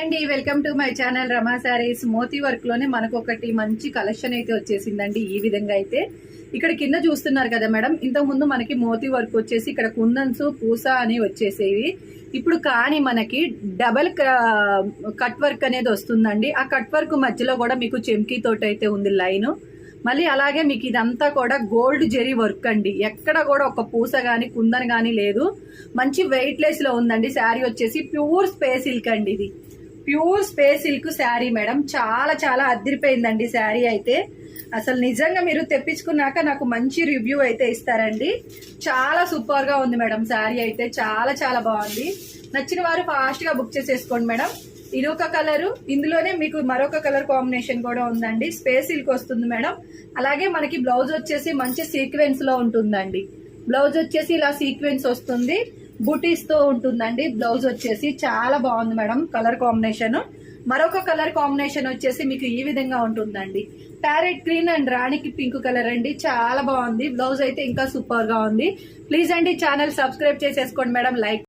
అండి welcome to my channel Rama sarees. మోతీ work లోనే మనకు ఒకటి మంచి కలెక్షన్ అయితే వచ్చేసిందండి. ఈ విధంగా అయితే ఇక్కడ కింద చూస్తున్నారు కదా మేడం, ఇంతకు ముందు మనకి మోతీ వర్క్ వచ్చేసి ఇక్కడ కుందన్స్ పూస అని వచ్చేసేవి. ఇప్పుడు కానీ మనకి డబల్ కట్ వర్క్ అనేది వస్తుందండి. ఆ కట్ వర్క్ మధ్యలో కూడా మీకు చెమ్కీ తోటి అయితే ఉంది లైన్. మళ్ళీ అలాగే మీకు ఇదంతా కూడా గోల్డ్ జెరీ వర్క్ అండి. ఎక్కడ కూడా ఒక పూస గానీ కుందన్ గానీ లేదు. మంచి వెయిట్ లెస్ లో ఉందండి. శారీ వచ్చేసి ప్యూర్ స్పేస్ సిల్క్ అండి. ఇది pure space silk sari madam. చాలా చాలా అదిరిపోయిందండి శారీ అయితే. అసలు నిజంగా మీరు తెప్పించుకున్నాక నాకు మంచి రివ్యూ అయితే ఇస్తారండి. చాలా సూపర్ గా ఉంది మేడం శారీ అయితే. చాలా చాలా బాగుంది. నచ్చిన వారు ఫాస్ట్ గా బుక్ చేసేసుకోండి మేడం. ఇది ఒక కలరు, ఇందులోనే మీకు మరొక కలర్ కాంబినేషన్ కూడా ఉందండి. స్పేస్ సిల్క్ వస్తుంది మేడం. అలాగే మనకి బ్లౌజ్ వచ్చేసి మంచి సీక్వెన్స్ లో ఉంటుందండి. బ్లౌజ్ వచ్చేసి ఇలా సీక్వెన్స్ వస్తుంది, బూటీస్ తో ఉంటుందండి. బ్లౌజ్ వచ్చేసి చాలా బాగుంది మేడం కలర్ కాంబినేషన్. మరొక కలర్ కాంబినేషన్ వచ్చేసి మీకు ఈ విధంగా ఉంటుందండి. ప్యారెట్ గ్రీన్ అండ్ రాణికి పింక్ కలర్ అండి. చాలా బాగుంది. బ్లౌజ్ అయితే ఇంకా సూపర్ గా ఉంది. ప్లీజ్ అండి ఛానల్ సబ్స్క్రైబ్ చేసేసుకోండి మేడం. లైక్